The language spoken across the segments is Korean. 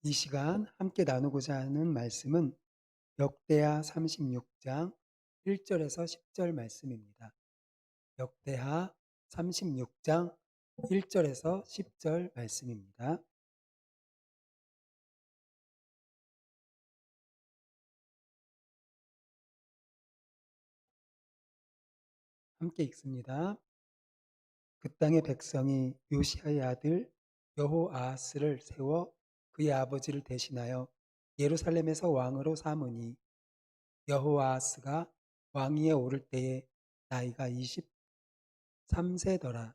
이 시간 함께 나누고자 하는 말씀은 역대하 36장 1절에서 10절 말씀입니다. 역대하 36장 1절에서 10절 말씀입니다. 함께 읽습니다. 그 땅의 백성이 요시아의 아들 여호아하스를 세워 그의 아버지를 대신하여 예루살렘에서 왕으로 삼으니 여호아하스가 왕위에 오를 때에 나이가 23세더라.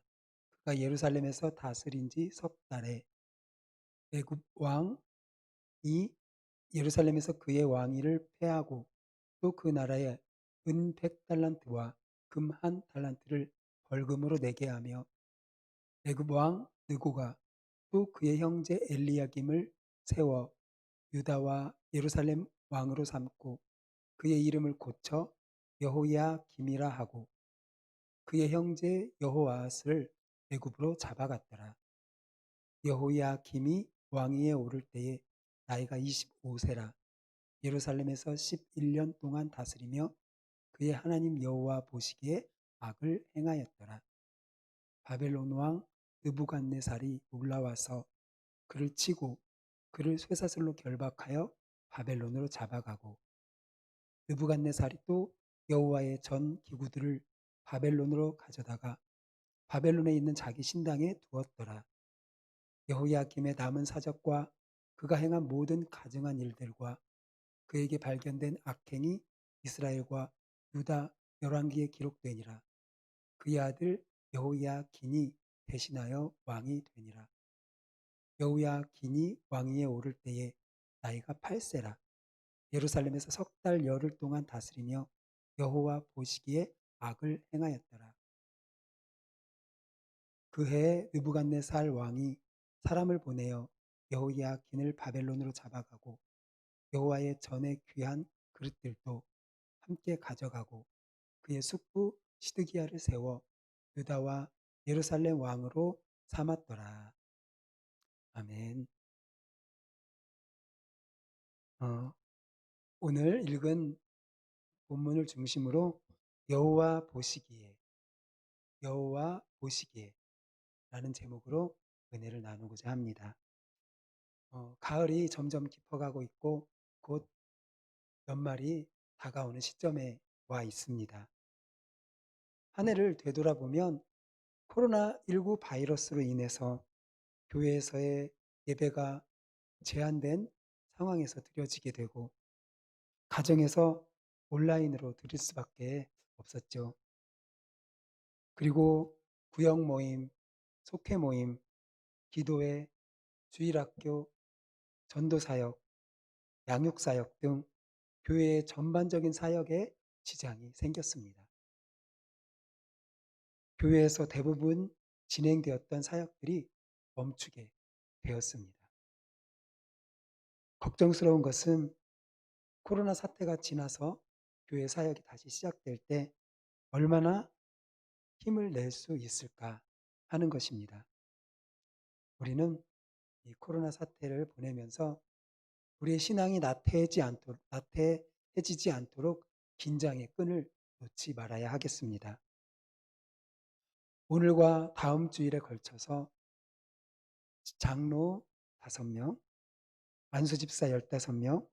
그가 예루살렘에서 다스린 지 석 달에 애굽 왕이 예루살렘에서 그의 왕위를 폐하고 또 그 나라에 은 100달란트와 금 1달란트를 벌금으로 내게 하며 애굽 왕 느고가 또 그의 형제 엘리야김을 세워 유다와 예루살렘 왕으로 삼고 그의 이름을 고쳐 여호야김이라 하고 그의 형제 여호아스를 애굽으로 잡아갔더라. 여호야김이 왕위에 오를 때에 나이가 25세라 예루살렘에서 11년 동안 다스리며 그의 하나님 여호와 보시기에 악을 행하였더라. 바벨론 왕 느부갓네살이 올라와서 그를 치고 그를 쇠사슬로 결박하여 바벨론으로 잡아가고 느부갓네살이 또 여호와의 전 기구들을 바벨론으로 가져다가 바벨론에 있는 자기 신당에 두었더라. 여호야김의 남은 사적과 그가 행한 모든 가증한 일들과 그에게 발견된 악행이 이스라엘과 유다 열왕기에 기록되니라. 그의 아들 여호야긴이 대신하여 왕이 되니라. 여호야긴이 왕위에 오를 때에 나이가 8세라. 예루살렘에서 석 달 열흘 동안 다스리며 여호와 보시기에 악을 행하였더라. 그 해에 느부갓네살 왕이 사람을 보내어 여호야긴을 바벨론으로 잡아가고 여호와의 전에 귀한 그릇들도 함께 가져가고 그의 숙부 시드기야를 세워 유다와 예루살렘 왕으로 삼았더라. 아멘. 어, 오늘 읽은 본문을 중심으로 여호와 보시기에, 여호와 보시기에 라는 제목으로 은혜를 나누고자 합니다. 가을이 점점 깊어가고 있고 곧 연말이 다가오는 시점에 와 있습니다. 한 해를 되돌아보면 코로나19 바이러스로 인해서 교회에서의 예배가 제한된 상황에서 드려지게 되고 가정에서 온라인으로 드릴 수밖에 없었죠. 그리고 구역 모임, 속회 모임, 기도회, 주일학교, 전도사역, 양육사역 등 교회의 전반적인 사역에 지장이 생겼습니다. 교회에서 대부분 진행되었던 사역들이 멈추게 되었습니다. 걱정스러운 것은 코로나 사태가 지나서 교회 사역이 다시 시작될 때 얼마나 힘을 낼 수 있을까 하는 것입니다. 우리는 이 코로나 사태를 보내면서 우리의 신앙이 나태해지지 않도록 긴장의 끈을 놓지 말아야 하겠습니다. 오늘과 다음 주일에 걸쳐서 장로 5명, 만수집사 15명,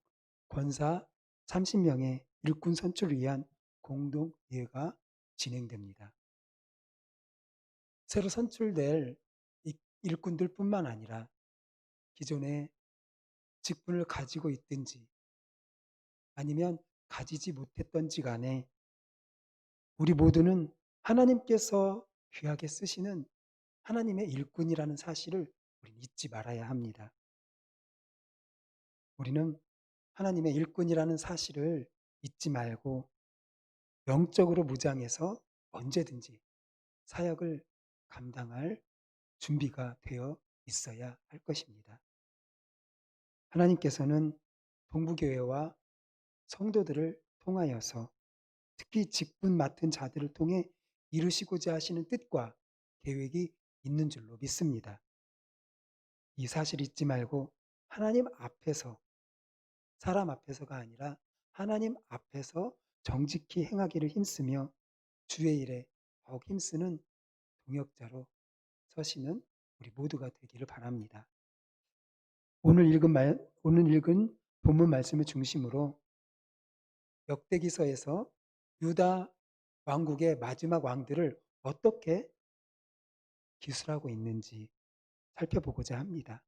권사 30명의 일꾼 선출을 위한 공동 예회가 진행됩니다. 새로 선출될 일꾼들 뿐만 아니라 기존에 직분을 가지고 있든지 아니면 가지지 못했던지 간에 우리 모두는 하나님께서 귀하게 쓰시는 하나님의 일꾼이라는 사실을 우리는 잊지 말아야 합니다. 우리는 하나님의 일꾼이라는 사실을 잊지 말고 영적으로 무장해서 언제든지 사역을 감당할 준비가 되어 있어야 할 것입니다. 하나님께서는 동부교회와 성도들을 통하여서 특히 직분 맡은 자들을 통해 이루시고자 하시는 뜻과 계획이 있는 줄로 믿습니다. 이 사실 잊지 말고 하나님 앞에서, 사람 앞에서가 아니라 하나님 앞에서 정직히 행하기를 힘쓰며 주의 일에 더욱 힘쓰는 동역자로 서시는 우리 모두가 되기를 바랍니다. 오늘 읽은 본문 말씀을 중심으로 역대기서에서 유다 왕국의 마지막 왕들을 어떻게 기술하고 있는지 살펴보고자 합니다.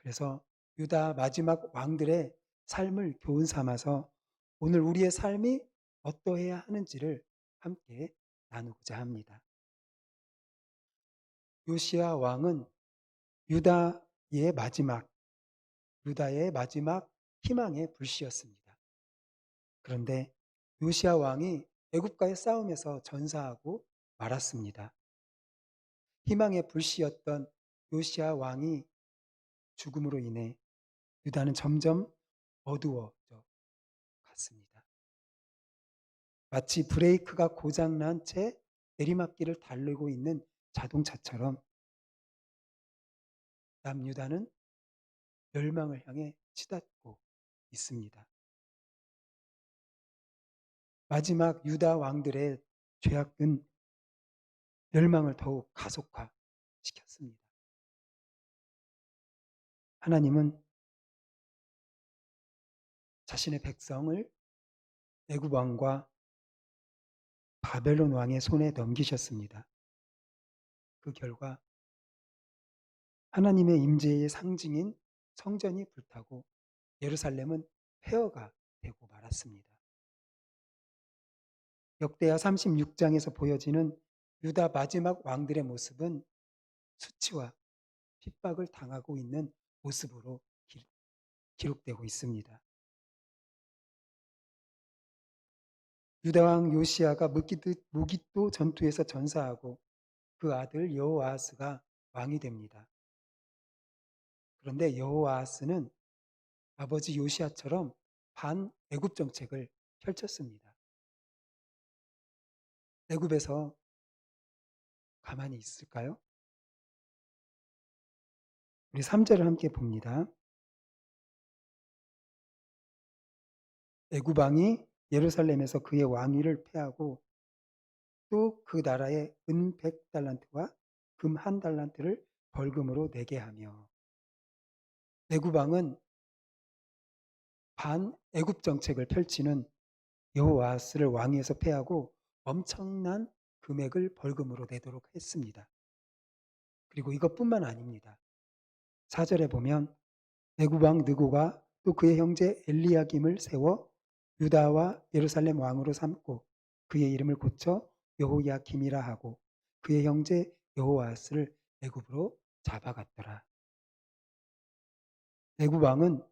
그래서 유다 마지막 왕들의 삶을 교훈 삼아서 오늘 우리의 삶이 어떠해야 하는지를 함께 나누고자 합니다. 요시야 왕은 유다의 마지막 희망의 불씨였습니다. 그런데 요시야 왕이 애굽과의 싸움에서 전사하고 말았습니다. 희망의 불씨였던 요시야 왕이 죽음으로 인해 유다는 점점 어두워져 갔습니다. 마치 브레이크가 고장난 채 내리막길을 달리고 있는 자동차처럼 남유다는 멸망을 향해 치닫고 있습니다. 마지막 유다 왕들의 죄악은 멸망을 더욱 가속화시켰습니다. 하나님은 자신의 백성을 애굽 왕과 바벨론 왕의 손에 넘기셨습니다. 그 결과 하나님의 임재의 상징인 성전이 불타고 예루살렘은 폐허가 되고 말았습니다. 역대하 36장에서 보여지는 유다 마지막 왕들의 모습은 수치와 핍박을 당하고 있는 모습으로 기록되고 있습니다. 유다 왕 요시야가 무기또 전투에서 전사하고 그 아들 여호아하스가 왕이 됩니다. 그런데 여호아하스는 아버지 요시야처럼 반애굽 정책을 펼쳤습니다. 애굽에서 가만히 있을까요? 우리 3절을 함께 봅니다. 애굽 왕이 예루살렘에서 그의 왕위를 폐하고 또 그 나라에 은 100달란트와 금 1달란트를 벌금으로 내게 하며 애굽 왕은 반애굽 정책을 펼치는 여호아스를 왕위에서 폐하고 엄청난 금액을 벌금으로 내도록 했습니다. 그리고 이것뿐만 아닙니다. 4절에 보면 애굽 왕 느고가 또 그의 형제 엘리야김을 세워 유다와 예루살렘 왕으로 삼고 그의 이름을 고쳐 여호야김이라 하고 그의 형제 여호아스를 애굽으로 잡아갔더라. 애굽 왕은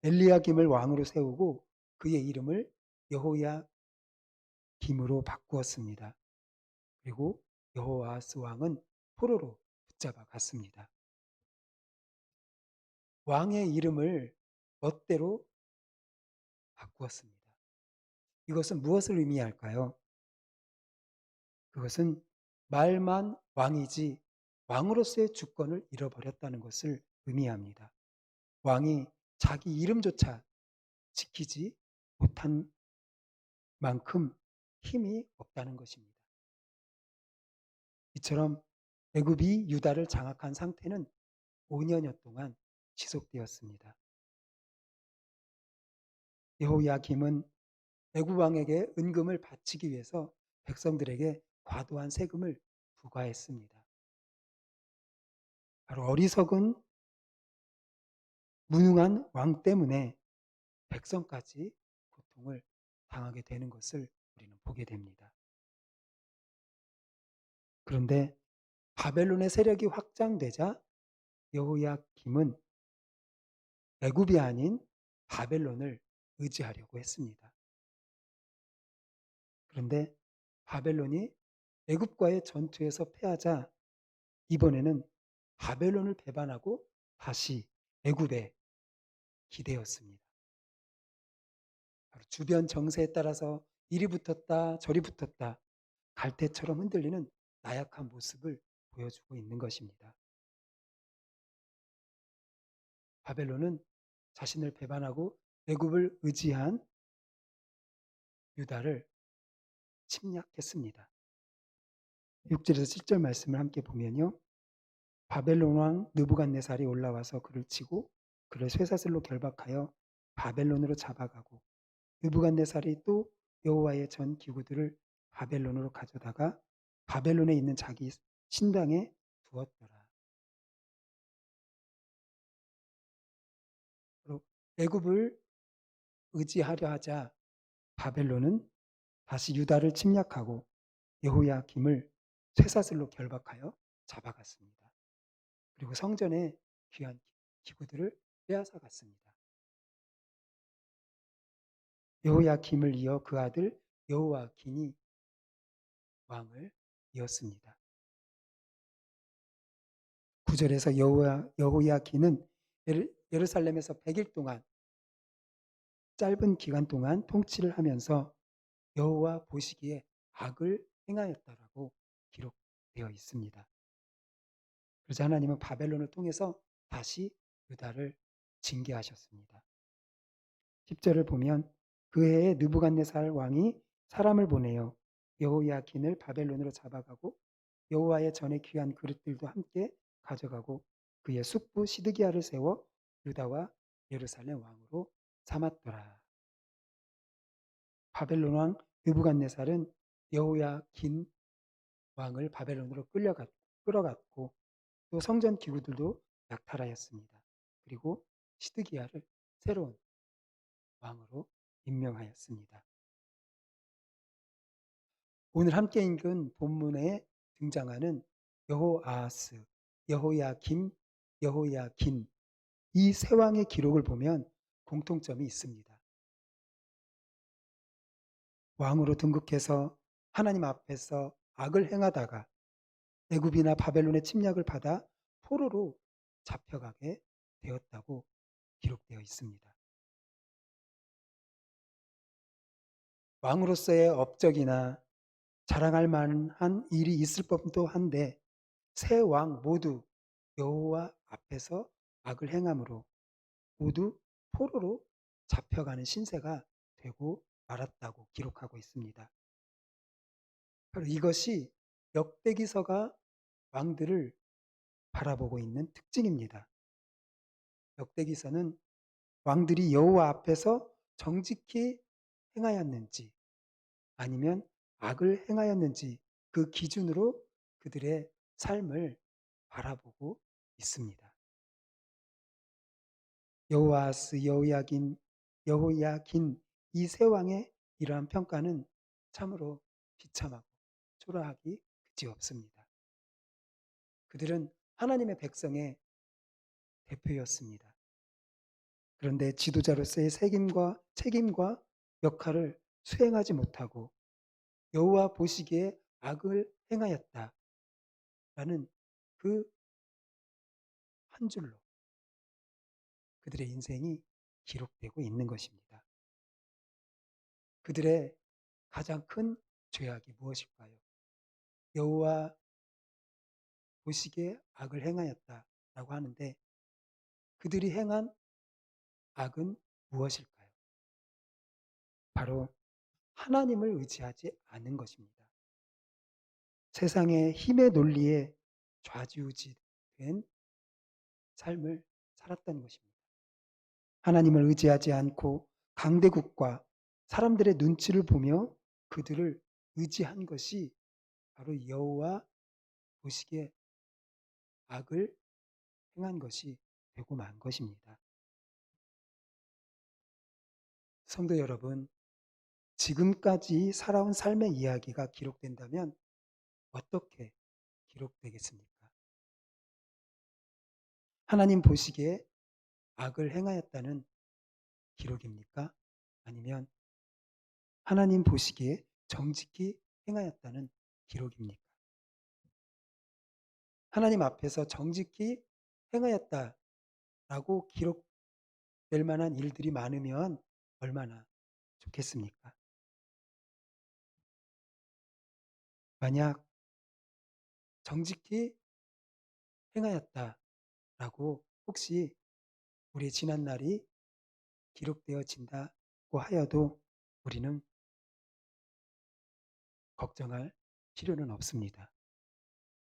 엘리야김을 왕으로 세우고 그의 이름을 여호야김으로 바꾸었습니다. 그리고 여호아스 왕은 포로로 붙잡아 갔습니다. 왕의 이름을 멋대로 바꾸었습니다. 이것은 무엇을 의미할까요? 그것은 말만 왕이지 왕으로서의 주권을 잃어버렸다는 것을 의미합니다. 왕이 자기 이름조차 지키지 못한 만큼 힘이 없다는 것입니다. 이처럼 애굽이 유다를 장악한 상태는 5년여 동안 지속되었습니다. 여호야김은 애굽 왕에게 은금을 바치기 위해서 백성들에게 과도한 세금을 부과했습니다. 바로 어리석은 무능한 왕 때문에 백성까지 고통을 당하게 되는 것을 우리는 보게 됩니다. 그런데 바벨론의 세력이 확장되자 여호야김은 애굽이 아닌 바벨론을 의지하려고 했습니다. 그런데 바벨론이 애굽과의 전투에서 패하자 이번에는 바벨론을 배반하고 다시 애굽에 기대었습니다. 바로 주변 정세에 따라서 이리 붙었다 저리 붙었다 갈대처럼 흔들리는 나약한 모습을 보여주고 있는 것입니다. 바벨론은 자신을 배반하고 애굽을 의지한 유다를 침략했습니다. 6절에서 7절 말씀을 함께 보면요. 바벨론 왕 느부갓네살이 올라와서 그를 치고 그를 쇠사슬로 결박하여 바벨론으로 잡아가고 느부갓네살이 또 여호와의 전 기구들을 바벨론으로 가져다가 바벨론에 있는 자기 신당에 두었더라. 그리고 애굽을 의지하려 하자 바벨론은 다시 유다를 침략하고 여호야김을 쇠사슬로 결박하여 잡아갔습니다. 그리고 성전의 귀한 기구들을 빼앗아 갔습니다. 여호야김을 이어 그 아들 여호와긴이 왕을 이었습니다. 9절에서 여호야긴은 예루살렘에서 100일 동안 짧은 기간 동안 통치를 하면서 여호와 보시기에 악을 행하였다라고 기록되어 있습니다. 그래서 하나님은 바벨론을 통해서 다시 유다를 징계하셨습니다. 10절을 보면 그 해에 느부갓네살 왕이 사람을 보내어 여호야긴을 바벨론으로 잡아가고 여호와의 전에 귀한 그릇들도 함께 가져가고 그의 숙부 시드기야를 세워 유다와 예루살렘 왕으로 삼았더라. 바벨론 왕 느부갓네살은 여호야긴 왕을 바벨론으로 끌어갔고 또 성전 기구들도 약탈하였습니다. 그리고 시드기야를 새로운 왕으로 임명하였습니다. 오늘 함께 읽은 본문에 등장하는 여호아하스, 여호야김, 여호야긴 이 세 왕의 기록을 보면 공통점이 있습니다. 왕으로 등극해서 하나님 앞에서 악을 행하다가 애굽이나 바벨론의 침략을 받아 포로로 잡혀가게 되었다고 기록되어 있습니다. 왕으로서의 업적이나 자랑할 만한 일이 있을 법도 한데 세 왕 모두 여호와 앞에서 악을 행함으로 모두 포로로 잡혀가는 신세가 되고 말았다고 기록하고 있습니다. 바로 이것이 역대기서가 왕들을 바라보고 있는 특징입니다. 역대기서는 왕들이 여호와 앞에서 정직히 행하였는지 아니면 악을 행하였는지 그 기준으로 그들의 삶을 바라보고 있습니다. 여호아스, 여호야긴 이 세 왕의 이러한 평가는 참으로 비참하고 초라하기 그지없습니다. 그들은 하나님의 백성의 대표였습니다. 그런데 지도자로서의 책임과 역할을 수행하지 못하고 여호와 보시기에 악을 행하였다라는 그 한 줄로 그들의 인생이 기록되고 있는 것입니다. 그들의 가장 큰 죄악이 무엇일까요? 여호와 보시기에 악을 행하였다라고 하는데 그들이 행한 악은 무엇일까요? 바로 하나님을 의지하지 않은 것입니다. 세상의 힘의 논리에 좌지우지된 삶을 살았던 것입니다. 하나님을 의지하지 않고 강대국과 사람들의 눈치를 보며 그들을 의지한 것이 바로 여호와 보시기에 악을 행한 것이 되고 만 것입니다. 성도 여러분, 지금까지 살아온 삶의 이야기가 기록된다면 어떻게 기록되겠습니까? 하나님 보시기에 악을 행하였다는 기록입니까? 아니면 하나님 보시기에 정직히 행하였다는 기록입니까? 하나님 앞에서 정직히 행하였다라고 기록될 만한 일들이 많으면 얼마나 좋겠습니까? 만약 정직히 행하였다라고 혹시 우리의 지난 날이 기록되어진다고 하여도 우리는 걱정할 필요는 없습니다.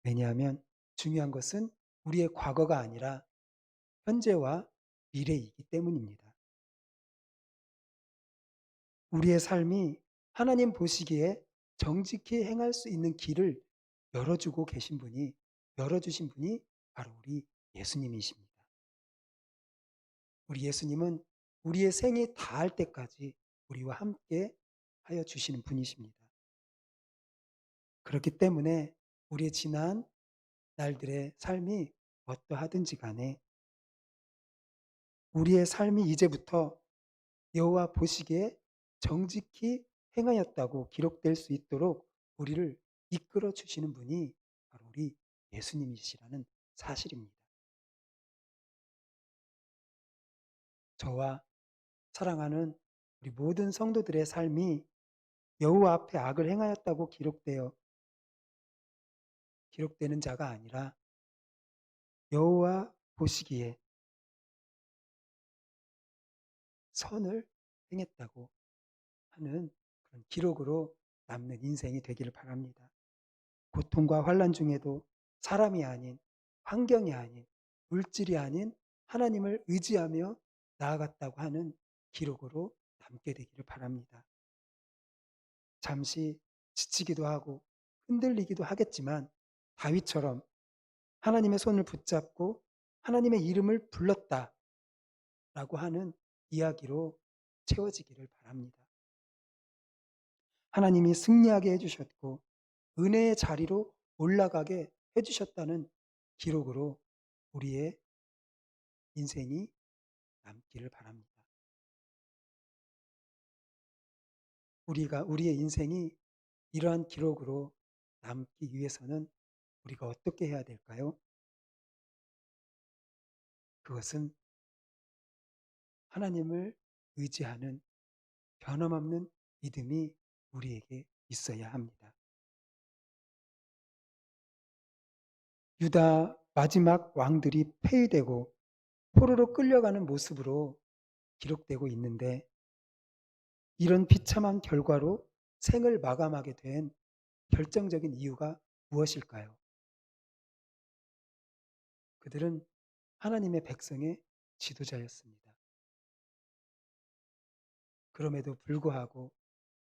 왜냐하면 중요한 것은 우리의 과거가 아니라 현재와 미래이기 때문입니다. 우리의 삶이 하나님 보시기에 정직히 행할 수 있는 길을 열어주신 분이 바로 우리 예수님이십니다. 우리 예수님은 우리의 생이 다할 때까지 우리와 함께 하여 주시는 분이십니다. 그렇기 때문에 우리의 지난 날들의 삶이 어떠하든지 간에 우리의 삶이 이제부터 여호와 보시기에 정직히 행하였다고 기록될 수 있도록 우리를 이끌어 주시는 분이 바로 우리 예수님이시라는 사실입니다. 저와 사랑하는 우리 모든 성도들의 삶이 여호와 앞에 악을 행하였다고 기록되는 자가 아니라 여호와 보시기에 선을 행했다고 하는 그런 기록으로 남는 인생이 되기를 바랍니다. 고통과 환난 중에도 사람이 아닌, 환경이 아닌, 물질이 아닌 하나님을 의지하며 나아갔다고 하는 기록으로 남게 되기를 바랍니다. 잠시 지치기도 하고 흔들리기도 하겠지만 다윗처럼 하나님의 손을 붙잡고 하나님의 이름을 불렀다라고 하는 이야기로 채워지기를 바랍니다. 하나님이 승리하게 해주셨고 은혜의 자리로 올라가게 해주셨다는 기록으로 우리의 인생이 남기를 바랍니다. 우리의 인생이 이러한 기록으로 남기 위해서는 우리가 어떻게 해야 될까요? 그것은 하나님을 의지하는 변함없는 믿음이 우리에게 있어야 합니다. 유다 마지막 왕들이 폐위되고 포로로 끌려가는 모습으로 기록되고 있는데 이런 비참한 결과로 생을 마감하게 된 결정적인 이유가 무엇일까요? 그들은 하나님의 백성의 지도자였습니다. 그럼에도 불구하고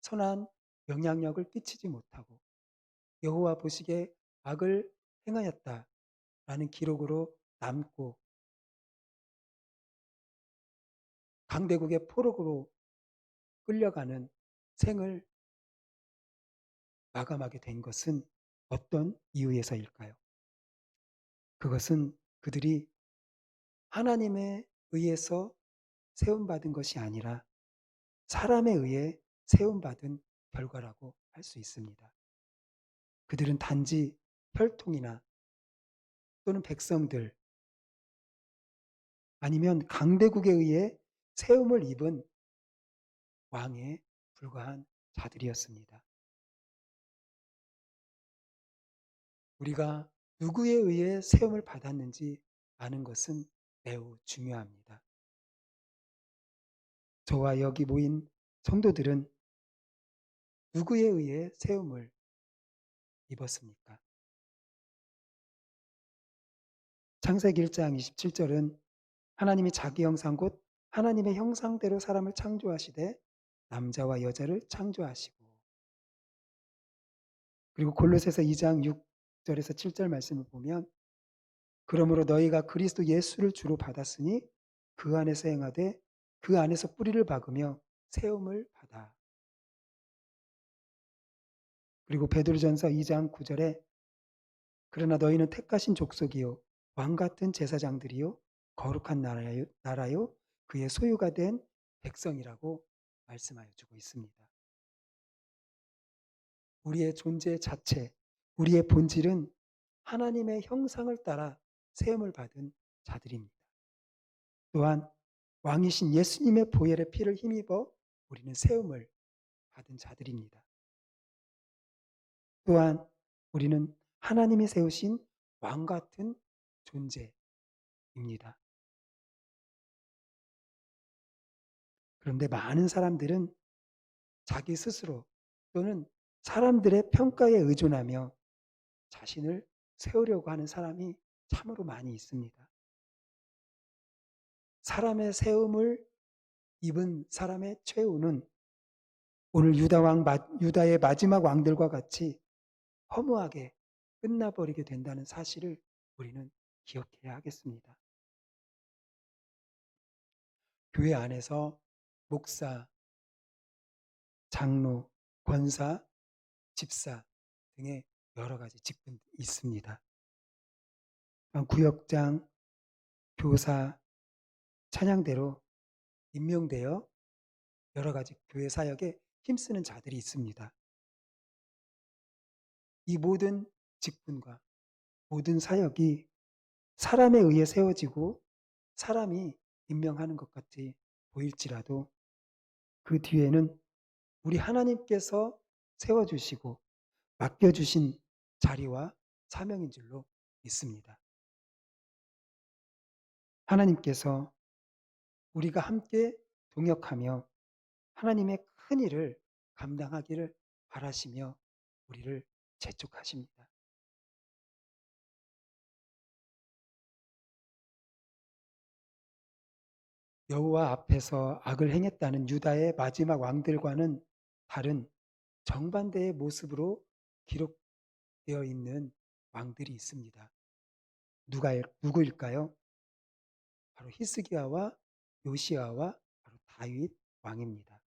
선한 영향력을 끼치지 못하고 여호와 보시기에 악을 행하였다라는 기록으로 남고 강대국의 포로로 끌려가는 생을 마감하게 된 것은 어떤 이유에서일까요? 그것은 그들이 하나님에 의해서 세움받은 것이 아니라 사람에 의해 세움받은 결과라고 할 수 있습니다. 그들은 단지 혈통이나 또는 백성들 아니면 강대국에 의해 세움을 입은 왕에 불과한 자들이었습니다. 우리가 누구에 의해 세움을 받았는지 아는 것은 매우 중요합니다. 저와 여기 모인 성도들은 누구에 의해 세움을 입었습니까? 창세기 1장 27절은 하나님이 자기 형상 곧 하나님의 형상대로 사람을 창조하시되 남자와 여자를 창조하시고 그리고 골로새서 2장 6절에서 7절 말씀을 보면 그러므로 너희가 그리스도 예수를 주로 받았으니 그 안에서 행하되 그 안에서 뿌리를 박으며 세움을 받아. 그리고 베드로전서 2장 9절에 그러나 너희는 택하신 족속이요 왕 같은 제사장들이요 거룩한 나라요 그의 소유가 된 백성이라고 말씀하여 주고 있습니다. 우리의 존재 자체, 우리의 본질은 하나님의 형상을 따라 세움을 받은 자들입니다. 또한 왕이신 예수님의 보혈의 피를 힘입어 우리는 세움을 받은 자들입니다. 또한 우리는 하나님이 세우신 왕 같은 존재입니다. 그런데 많은 사람들은 자기 스스로 또는 사람들의 평가에 의존하며 자신을 세우려고 하는 사람이 참으로 많이 있습니다. 사람의 세움을 입은 사람의 최후는 오늘 유다의 마지막 왕들과 같이 허무하게 끝나버리게 된다는 사실을 우리는 기억해야 하겠습니다. 교회 안에서 목사, 장로, 권사, 집사 등의 여러 가지 직분이 있습니다. 구역장, 교사, 찬양대로 임명되어 여러 가지 교회 사역에 힘쓰는 자들이 있습니다. 이 모든 직분과 모든 사역이 사람에 의해 세워지고 사람이 임명하는 것 같이 보일지라도 그 뒤에는 우리 하나님께서 세워주시고 맡겨주신 자리와 사명인 줄로 믿습니다. 하나님께서 우리가 함께 동역하며 하나님의 큰 일을 감당하기를 바라시며 우리를 재촉하십니다. 여호와 앞에서 악을 행했다는 유다의 마지막 왕들과는 다른 정반대의 모습으로 기록되어 있는 왕들이 있습니다. 누구일까요? 바로 히스기야와 요시야와 바로 다윗 왕입니다.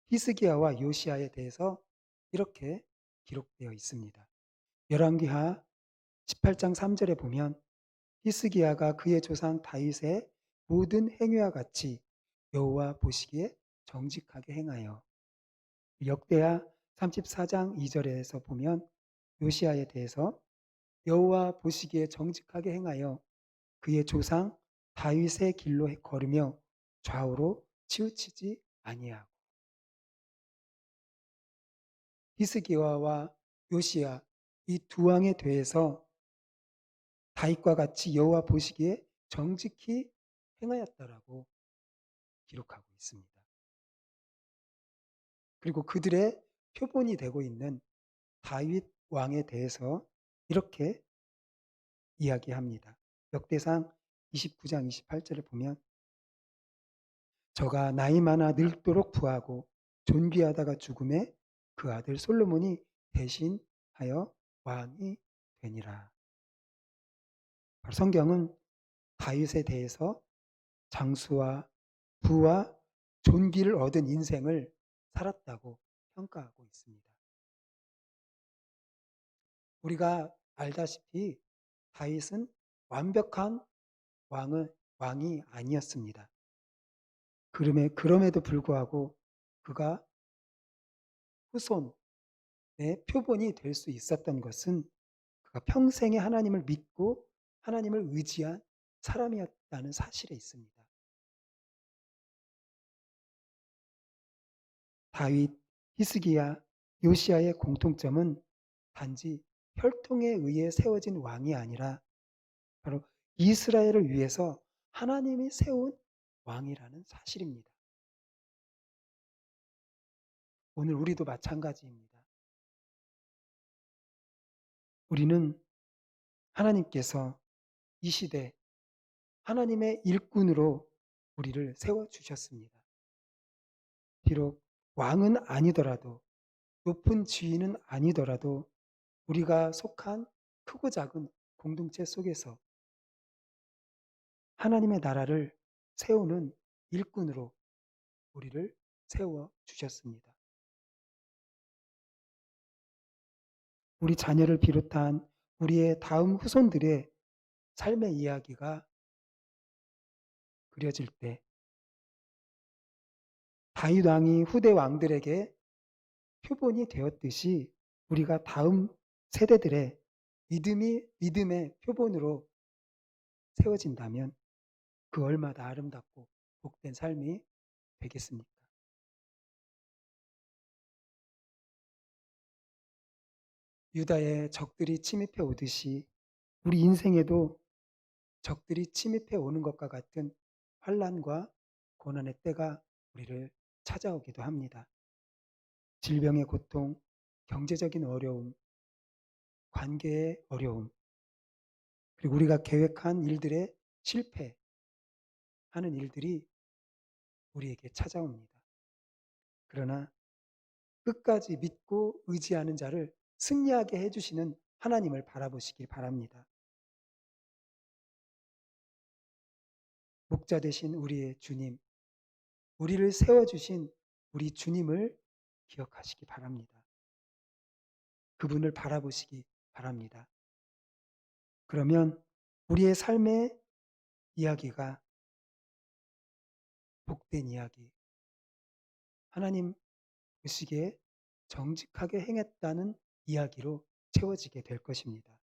히스기야와 요시야에 대해서 이렇게 기록되어 있습니다. 열왕기하 18장 3절에 보면 히스기야가 그의 조상 다윗의 모든 행위와 같이 여호와 보시기에 정직하게 행하여, 역대하 34장 2절에서 보면 요시야에 대해서 여호와 보시기에 정직하게 행하여 그의 조상 다윗의 길로 걸으며 좌우로 치우치지 아니하고, 히스기야와 요시야 이 두 왕에 대해서 다윗과 같이 여호와 보시기에 정직히 행하였다라고 기록하고 있습니다. 그리고 그들의 표본이 되고 있는 다윗 왕에 대해서 이렇게 이야기합니다. 역대상 29장 28절을 보면 저가 나이 많아 늙도록 부하고 존귀하다가 죽음에 그 아들 솔로몬이 대신하여 왕이 되니라. 성경은 다윗에 대해서 장수와 부와 존귀를 얻은 인생을 살았다고 평가하고 있습니다. 우리가 알다시피 다윗은 완벽한 왕이 아니었습니다. 그럼에도 불구하고 그가 후손의 표본이 될 수 있었던 것은 그가 평생에 하나님을 믿고 하나님을 의지한 사람이었다는 사실에 있습니다. 다윗, 히스기야, 요시야의 공통점은 단지 혈통에 의해 세워진 왕이 아니라 바로 이스라엘을 위해서 하나님이 세운 왕이라는 사실입니다. 오늘 우리도 마찬가지입니다. 우리는 하나님께서 이 시대 하나님의 일꾼으로 우리를 세워주셨습니다. 비록 왕은 아니더라도 높은 지위는 아니더라도 우리가 속한 크고 작은 공동체 속에서 하나님의 나라를 세우는 일꾼으로 우리를 세워주셨습니다. 우리 자녀를 비롯한 우리의 다음 후손들의 삶의 이야기가 그려질 때 다윗 왕이 후대 왕들에게 표본이 되었듯이 우리가 다음 세대들의 믿음의 표본으로 세워진다면 그 얼마나 아름답고 복된 삶이 되겠습니까? 유다의 적들이 침입해 오듯이 우리 인생에도 적들이 침입해 오는 것과 같은 환난과 고난의 때가 우리를 찾아오기도 합니다. 질병의 고통, 경제적인 어려움, 관계의 어려움, 그리고 우리가 계획한 일들의 실패하는 일들이 우리에게 찾아옵니다. 그러나 끝까지 믿고 의지하는 자를 승리하게 해주시는 하나님을 바라보시길 바랍니다. 목자 되신 우리의 주님, 우리를 세워주신 우리 주님을 기억하시기 바랍니다. 그분을 바라보시기 바랍니다. 그러면 우리의 삶의 이야기가 복된 이야기, 하나님 보시기에 정직하게 행했다는 이야기로 채워지게 될 것입니다.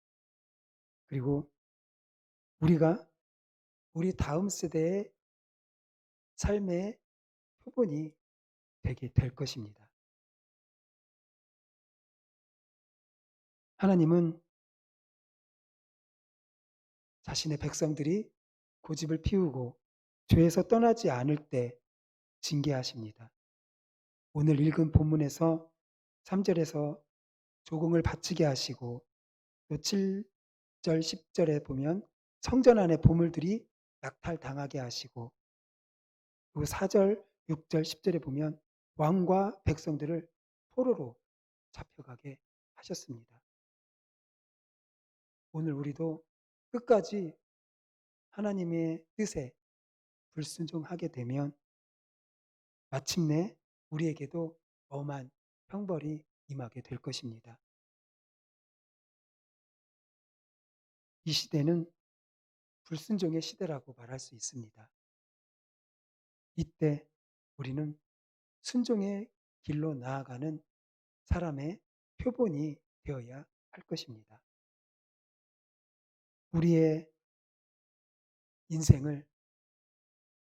그리고 우리가 우리 다음 세대의 삶의 표본이 되게 될 것입니다. 하나님은 자신의 백성들이 고집을 피우고 죄에서 떠나지 않을 때 징계하십니다. 오늘 읽은 본문에서 3절에서 조공을 바치게 하시고 또 7절, 10절에 보면 성전 안의 보물들이 약탈당하게 하시고 그리고 4절, 6절, 10절에 보면 왕과 백성들을 포로로 잡혀가게 하셨습니다. 오늘 우리도 끝까지 하나님의 뜻에 불순종하게 되면 마침내 우리에게도 엄한 형벌이 임하게 될 것입니다. 이 시대는 불순종의 시대라고 말할 수 있습니다. 이때 우리는 순종의 길로 나아가는 사람의 표본이 되어야 할 것입니다. 우리의 인생을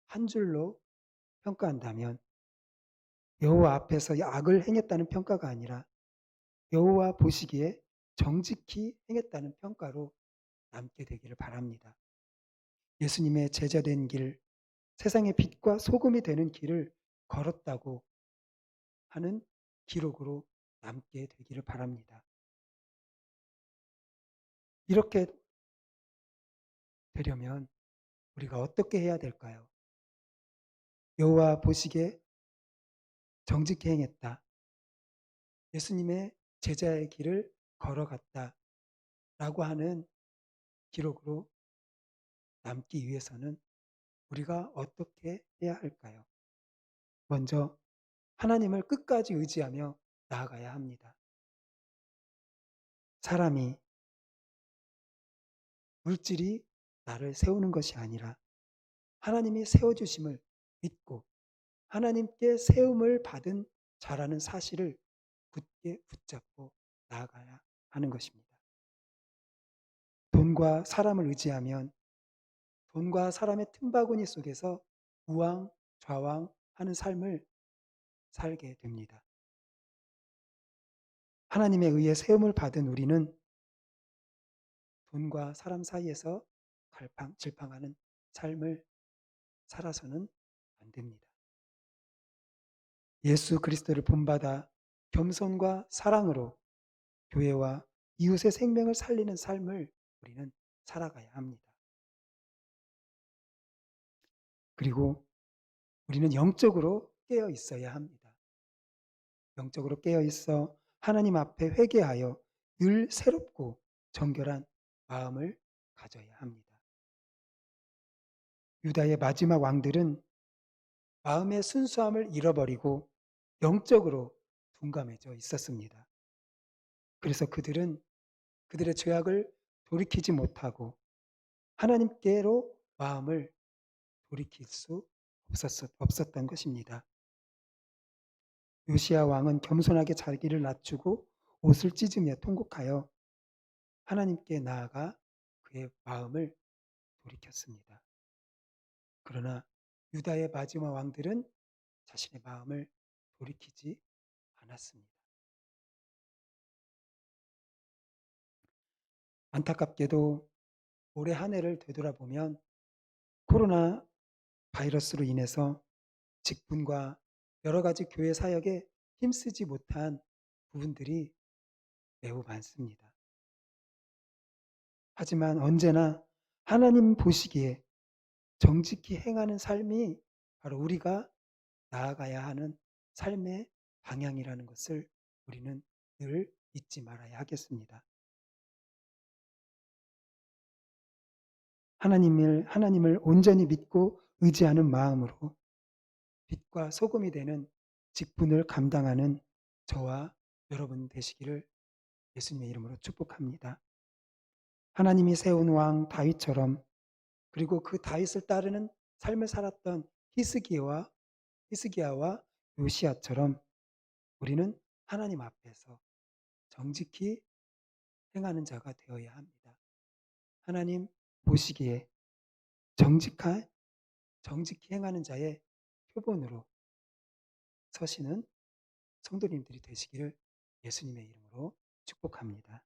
한 줄로 평가한다면 여호와 앞에서 악을 행했다는 평가가 아니라 여호와 보시기에 정직히 행했다는 평가로 남게 되기를 바랍니다. 예수님의 제자된 길, 세상의 빛과 소금이 되는 길을 걸었다고 하는 기록으로 남게 되기를 바랍니다. 이렇게 되려면 우리가 어떻게 해야 될까요? 여호와 보시기에 정직히 행했다. 예수님의 제자의 길을 걸어갔다. 라고 하는 기록으로 남기 위해서는 우리가 어떻게 해야 할까요? 먼저 하나님을 끝까지 의지하며 나아가야 합니다. 사람이, 물질이 나를 세우는 것이 아니라 하나님이 세워주심을 믿고 하나님께 세움을 받은 자라는 사실을 굳게 붙잡고 나아가야 하는 것입니다. 돈과 사람을 의지하면 돈과 사람의 틈바구니 속에서 우왕 좌왕하는 삶을 살게 됩니다. 하나님에 의해 세움을 받은 우리는 돈과 사람 사이에서 질팡하는 삶을 살아서는 안 됩니다. 예수 그리스도를 본받아 겸손과 사랑으로 교회와 이웃의 생명을 살리는 삶을 우리는 살아가야 합니다. 그리고 우리는 영적으로 깨어 있어야 합니다. 영적으로 깨어 있어 하나님 앞에 회개하여 늘 새롭고 정결한 마음을 가져야 합니다. 유다의 마지막 왕들은 마음의 순수함을 잃어버리고 영적으로 둔감해져 있었습니다. 그래서 그들은 그들의 죄악을 돌이키지 못하고 하나님께로 마음을 돌이킬 수 없었던 것입니다. 요시야 왕은 겸손하게 자기를 낮추고 옷을 찢으며 통곡하여 하나님께 나아가 그의 마음을 돌이켰습니다. 그러나 유다의 마지막 왕들은 자신의 마음을 돌이키지 않았습니다. 안타깝게도 올해 한 해를 되돌아보면 코로나 바이러스로 인해서 직분과 여러 가지 교회 사역에 힘쓰지 못한 부분들이 매우 많습니다. 하지만 언제나 하나님 보시기에 정직히 행하는 삶이 바로 우리가 나아가야 하는 삶의 방향이라는 것을 우리는 늘 잊지 말아야 하겠습니다. 하나님을 온전히 믿고 의지하는 마음으로 빛과 소금이 되는 직분을 감당하는 저와 여러분 되시기를 예수님의 이름으로 축복합니다. 하나님이 세운 왕 다윗처럼, 그리고 그 다윗을 따르는 삶을 살았던 히스기야와 요시야처럼 우리는 하나님 앞에서 정직히 행하는 자가 되어야 합니다. 하나님 보시기에 정직한 정직히 행하는 자의 표본으로 서시는 성도님들이 되시기를 예수님의 이름으로 축복합니다.